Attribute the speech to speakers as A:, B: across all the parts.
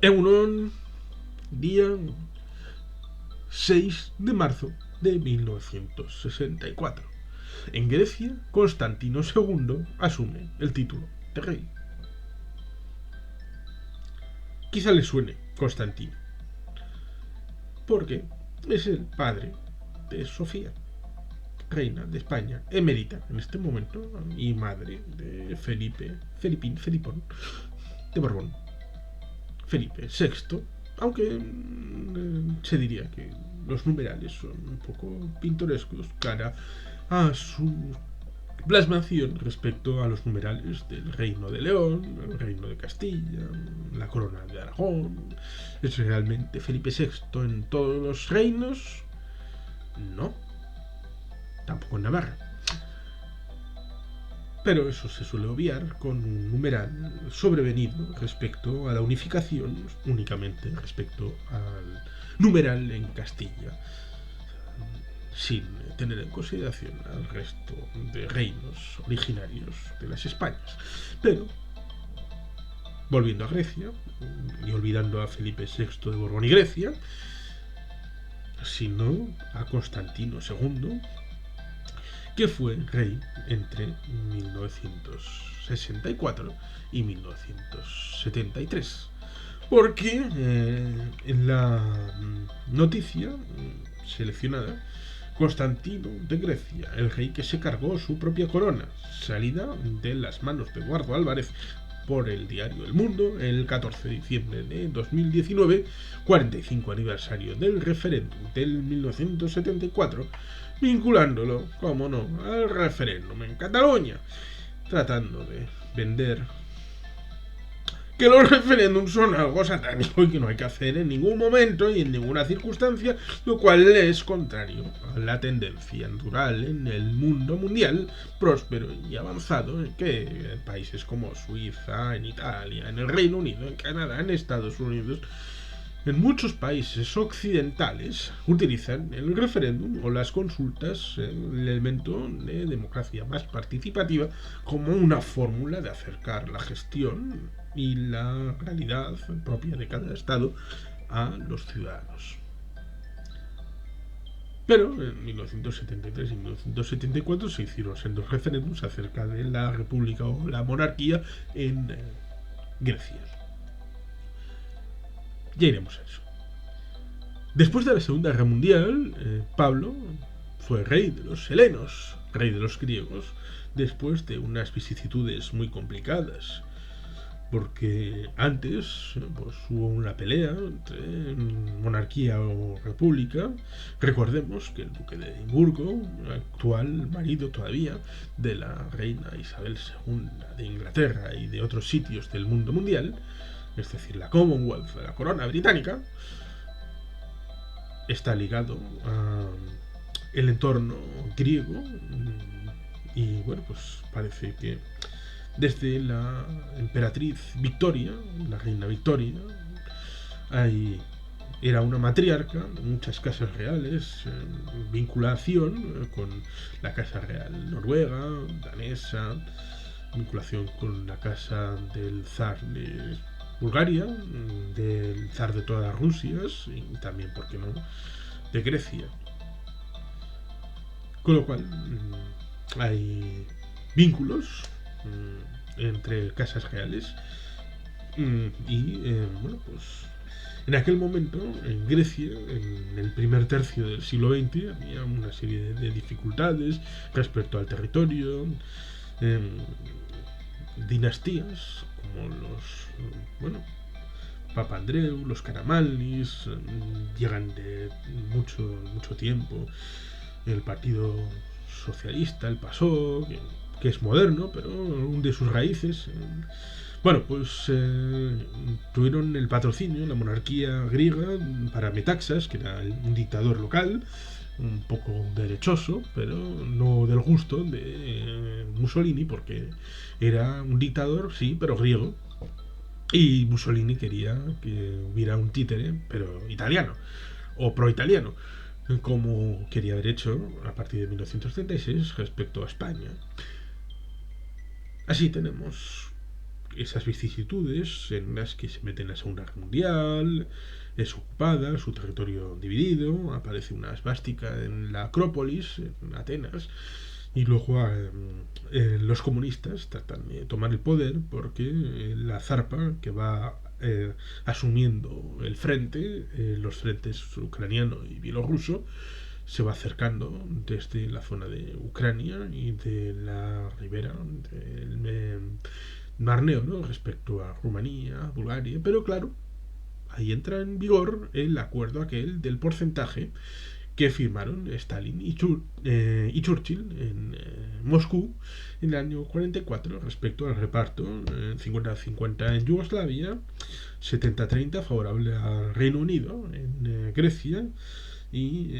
A: Eunon, día 6 de marzo de 1964. En Grecia, Constantino II asume el título de rey. Quizá le suene Constantino, porque es el padre de Sofía, reina de España, emérita en este momento, y madre de Felipón de Borbón. Felipe VI, aunque se diría que los numerales son un poco pintorescos cara a su plasmación respecto a los numerales del Reino de León, el Reino de Castilla, la Corona de Aragón. ¿Es realmente Felipe VI en todos los reinos? No, tampoco en Navarra. Pero eso se suele obviar con un numeral sobrevenido respecto a la unificación, únicamente respecto al numeral en Castilla, sin tener en consideración al resto de reinos originarios de las Españas. Pero, volviendo a Grecia, y olvidando a Felipe VI de Borbón y Grecia, sino a Constantino II, que fue rey entre 1964 y 1973. Porque en la noticia seleccionada, Constantino de Grecia, el rey que se cargó su propia corona, salida de las manos de Eduardo Álvarez por el diario El Mundo el 14 de diciembre de 2019, 45 aniversario del referéndum del 1974, vinculándolo, como no, al referéndum en Cataluña, tratando de vender que los referéndums son algo satánico y que no hay que hacer en ningún momento y en ninguna circunstancia, lo cual es contrario a la tendencia natural en el mundo mundial próspero y avanzado, en que países como Suiza, en Italia, en el Reino Unido, en Canadá, en Estados Unidos, en muchos países occidentales utilizan el referéndum o las consultas, el elemento de democracia más participativa, como una fórmula de acercar la gestión y la realidad propia de cada estado a los ciudadanos. Pero en 1973 y 1974 se hicieron sendos referéndums acerca de la república o la monarquía en Grecia. Ya iremos a eso. Después de la Segunda Guerra Mundial, Pablo fue rey de los helenos, rey de los griegos, después de unas vicisitudes muy complicadas. Porque antes pues, hubo una pelea entre monarquía o república. Recordemos que el duque de Edimburgo, actual marido todavía de la reina Isabel II de Inglaterra y de otros sitios del mundo mundial, es decir, la Commonwealth, la corona británica, está ligado al entorno griego. Y bueno, pues parece que desde la emperatriz Victoria, la reina Victoria, era una matriarca de muchas casas reales, vinculación con la casa real noruega, danesa, vinculación con la casa del zar de Bulgaria, del zar de todas las Rusias y también, ¿por qué no?, de Grecia. Con lo cual hay vínculos entre casas reales y bueno, pues en aquel momento en Grecia, en el primer tercio del siglo XX, había una serie de dificultades respecto al territorio, dinastías como los Papandreou, los Karamanlis, llegan de mucho tiempo, el Partido Socialista, el PASOK, que es moderno, pero hunde sus raíces. Bueno, pues tuvieron el patrocinio, la monarquía griega, para Metaxas, que era un dictador local, un poco derechoso, pero no del gusto de Mussolini, porque era un dictador, sí, pero griego. Y Mussolini quería que hubiera un títere, pero italiano, o pro-italiano, como quería haber hecho a partir de 1936 respecto a España. Así tenemos esas vicisitudes en las que se mete en la Segunda Guerra Mundial, es ocupada, su territorio dividido, aparece una esvástica en la Acrópolis, en Atenas, y luego los comunistas tratan de tomar el poder porque la zarpa que va asumiendo el frente, los frentes ucraniano y bielorruso, se va acercando desde la zona de Ucrania y de la ribera del Mar Negro respecto a Rumanía, Bulgaria, pero claro, ahí entra en vigor el acuerdo aquel del porcentaje que firmaron Stalin y Churchill en Moscú en el año 44 respecto al reparto 50-50 en Yugoslavia, 70-30 favorable al Reino Unido en Grecia y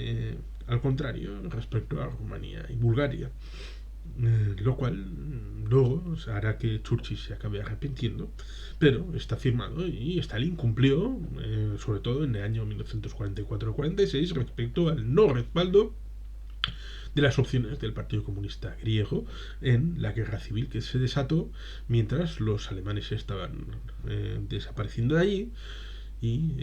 A: al contrario respecto a Rumanía y Bulgaria. Lo cual luego hará que Churchill se acabe arrepintiendo, pero está firmado y Stalin cumplió, sobre todo en el año 1944-46, respecto al no respaldo de las opciones del Partido Comunista Griego en la guerra civil que se desató mientras los alemanes estaban desapareciendo de allí y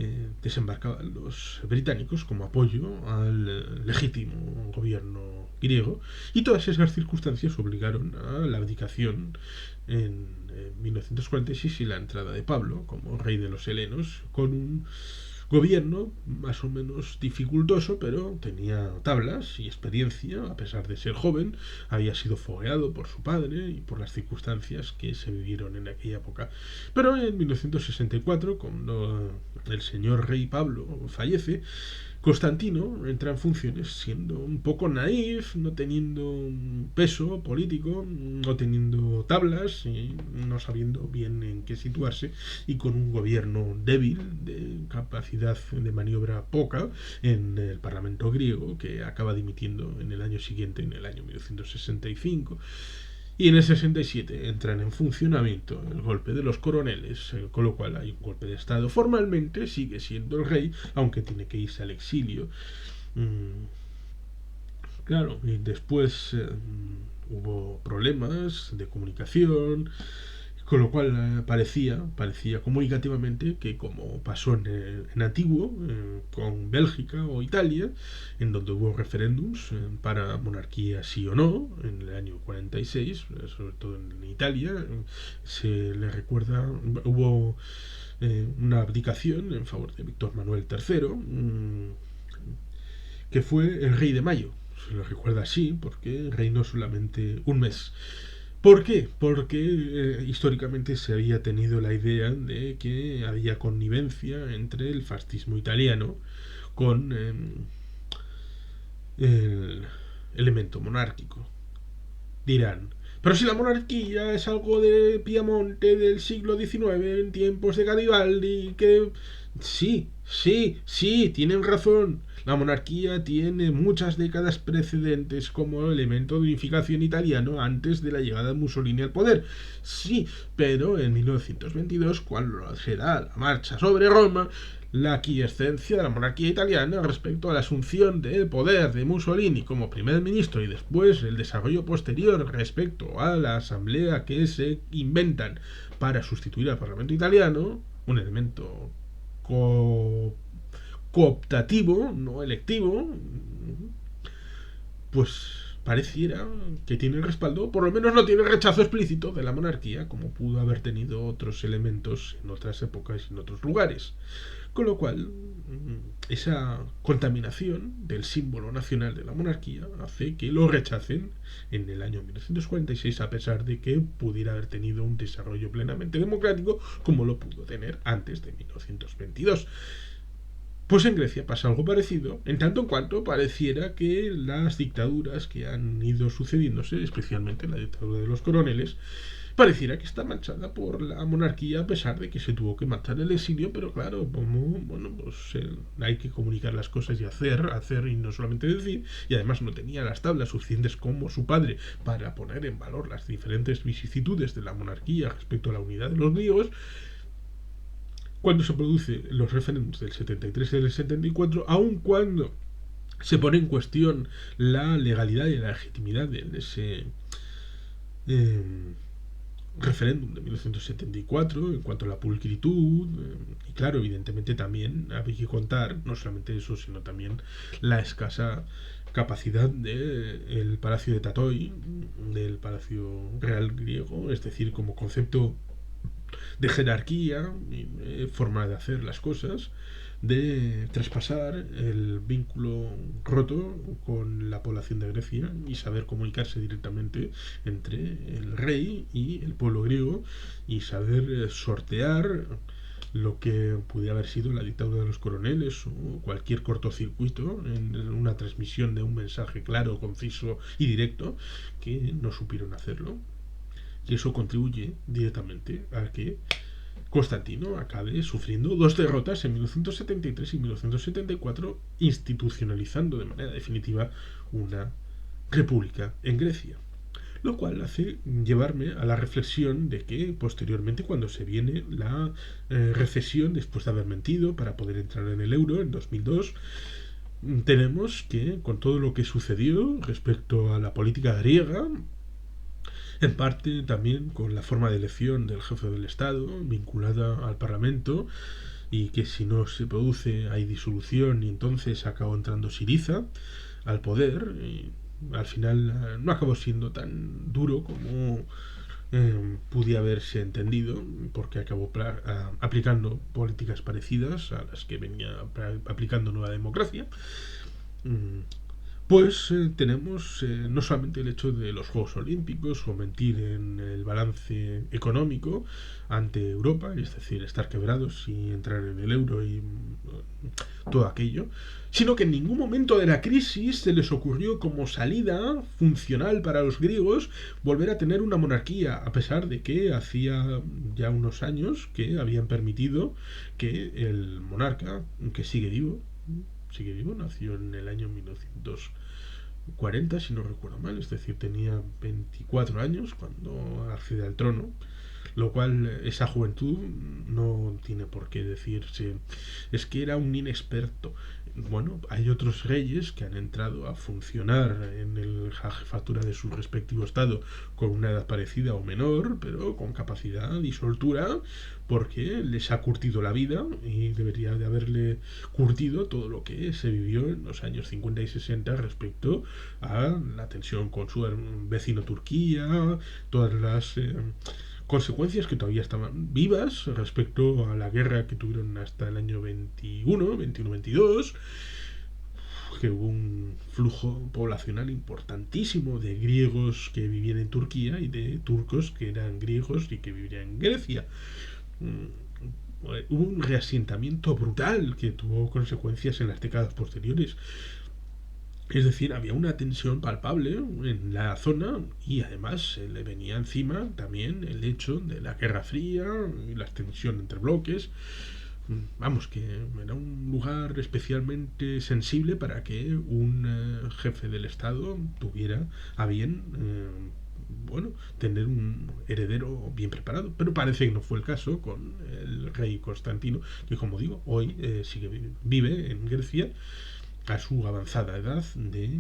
A: desembarcaban los británicos como apoyo al legítimo gobierno griego, y todas esas circunstancias obligaron a la abdicación en 1946 y la entrada de Pablo como rey de los helenos, con un gobierno más o menos dificultoso, pero tenía tablas y experiencia, a pesar de ser joven, había sido fogueado por su padre y por las circunstancias que se vivieron en aquella época. Pero en 1964, cuando el señor rey Pablo fallece, Constantino entra en funciones siendo un poco naif, no teniendo un peso político, no teniendo tablas y no sabiendo bien en qué situarse, y con un gobierno débil, de capacidad de maniobra poca en el Parlamento griego, que acaba dimitiendo en el año siguiente, en el año 1965. Y en el 67 entran en funcionamiento el golpe de los coroneles, con lo cual hay un golpe de estado. Formalmente sigue siendo el rey, aunque tiene que irse al exilio. Claro, y después hubo problemas de comunicación, con lo cual parecía comunicativamente que, como pasó en antiguo, con Bélgica o Italia, en donde hubo referéndums para monarquía sí o no, en el año 46, sobre todo en Italia, se le recuerda, hubo una abdicación en favor de Víctor Manuel III, que fue el rey de mayo. Se lo recuerda así porque reinó solamente un mes. ¿Por qué? Porque históricamente se había tenido la idea de que había connivencia entre el fascismo italiano con el elemento monárquico. Dirán, pero si la monarquía es algo de Piamonte del siglo XIX, en tiempos de Garibaldi, que... Sí, tienen razón. La monarquía tiene muchas décadas precedentes como elemento de unificación italiano antes de la llegada de Mussolini al poder. Sí, pero en 1922, cuando se da la marcha sobre Roma, la aquiescencia de la monarquía italiana respecto a la asunción del poder de Mussolini como primer ministro y después el desarrollo posterior respecto a la asamblea que se inventan para sustituir al Parlamento italiano, un elemento cooptativo, no electivo, pues pareciera que tiene el respaldo, por lo menos no tiene el rechazo explícito de la monarquía, como pudo haber tenido otros elementos en otras épocas y en otros lugares. Con lo cual, esa contaminación del símbolo nacional de la monarquía hace que lo rechacen en el año 1946, a pesar de que pudiera haber tenido un desarrollo plenamente democrático como lo pudo tener antes de 1922. Pues en Grecia pasa algo parecido, en tanto en cuanto pareciera que las dictaduras que han ido sucediéndose, especialmente la dictadura de los coroneles, pareciera que está manchada por la monarquía, a pesar de que se tuvo que marchar el exilio, pero claro, hay que comunicar las cosas y hacer y no solamente decir, y además no tenía las tablas suficientes como su padre para poner en valor las diferentes vicisitudes de la monarquía respecto a la unidad de los griegos. Cuando se producen los referéndums del 73 y del 74, aun cuando se pone en cuestión la legalidad y la legitimidad de ese referéndum de 1974 en cuanto a la pulcritud, y claro, evidentemente también había que contar no solamente eso, sino también la escasa capacidad del Palacio de Tatoi, del Palacio Real griego, es decir, como concepto de jerarquía, forma de hacer las cosas, de traspasar el vínculo roto con la población de Grecia y saber comunicarse directamente entre el rey y el pueblo griego y saber sortear lo que pudiera haber sido la dictadura de los coroneles o cualquier cortocircuito en una transmisión de un mensaje claro, conciso y directo, que no supieron hacerlo. Y eso contribuye directamente a que Constantino acabe sufriendo dos derrotas en 1973 y 1974, institucionalizando de manera definitiva una república en Grecia. Lo cual hace llevarme a la reflexión de que posteriormente, cuando se viene la recesión después de haber mentido para poder entrar en el euro en 2002, tenemos que, con todo lo que sucedió respecto a la política griega, en parte también con la forma de elección del jefe del Estado, vinculada al Parlamento, y que si no se produce hay disolución y entonces acabó entrando Syriza al poder, y al final no acabó siendo tan duro como pudiera haberse entendido, porque acabó aplicando políticas parecidas a las que venía aplicando Nueva Democracia. Pues tenemos no solamente el hecho de los Juegos Olímpicos o mentir en el balance económico ante Europa, es decir, estar quebrados y entrar en el euro y todo aquello, sino que en ningún momento de la crisis se les ocurrió como salida funcional para los griegos volver a tener una monarquía, a pesar de que hacía ya unos años que habían permitido que el monarca, que sigue vivo, nació en el año 1940, si no recuerdo mal, es decir, tenía 24 años cuando accede al trono, lo cual esa juventud no tiene por qué decirse es que era un inexperto. Bueno, hay otros reyes que han entrado a funcionar en la jefatura de su respectivo estado con una edad parecida o menor, pero con capacidad y soltura, porque les ha curtido la vida y debería de haberle curtido todo lo que se vivió en los años 50 y 60 respecto a la tensión con su vecino Turquía, todas las consecuencias que todavía estaban vivas respecto a la guerra que tuvieron hasta el año 21-22, que hubo un flujo poblacional importantísimo de griegos que vivían en Turquía y de turcos que eran griegos y que vivían en Grecia. Hubo un reasentamiento brutal que tuvo consecuencias en las décadas posteriores. Es decir, había una tensión palpable en la zona y además se le venía encima también el hecho de la Guerra Fría y la tensión entre bloques. Vamos, que era un lugar especialmente sensible para que un jefe del Estado tuviera a bien tener un heredero bien preparado, pero parece que no fue el caso con el rey Constantino, que como digo, hoy vive en Grecia a su avanzada edad de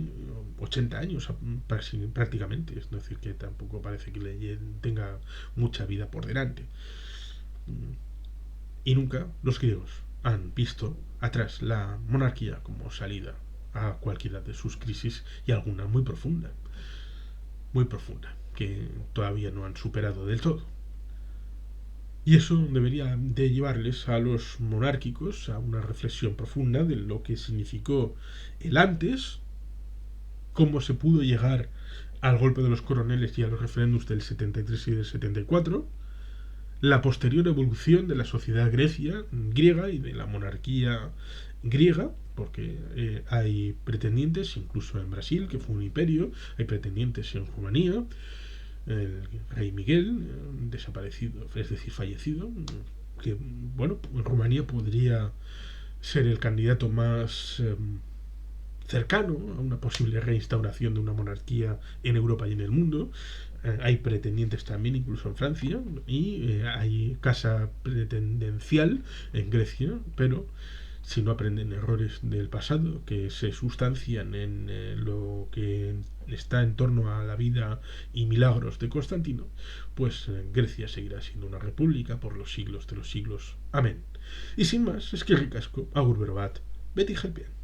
A: 80 años prácticamente, es decir, que tampoco parece que le tenga mucha vida por delante. Y nunca los griegos han visto atrás la monarquía como salida a cualquiera de sus crisis, y alguna muy profunda, que todavía no han superado del todo. Y eso debería de llevarles a los monárquicos a una reflexión profunda de lo que significó el antes, cómo se pudo llegar al golpe de los coroneles y a los referéndums del 73 y del 74, la posterior evolución de la sociedad griega y de la monarquía griega, porque hay pretendientes, incluso en Brasil, que fue un imperio, hay pretendientes en Rumanía, el rey Miguel, desaparecido, es decir, fallecido, que, bueno, en Rumanía podría ser el candidato más cercano a una posible reinstauración de una monarquía en Europa y en el mundo. Hay pretendientes también, incluso en Francia, y hay casa pretendencial en Grecia, pero si no aprenden errores del pasado que se sustancian en lo que está en torno a la vida y milagros de Constantino, pues Grecia seguirá siendo una república por los siglos de los siglos. Amén. Y sin más, es que ricasco, agur berobat, beti jelpien.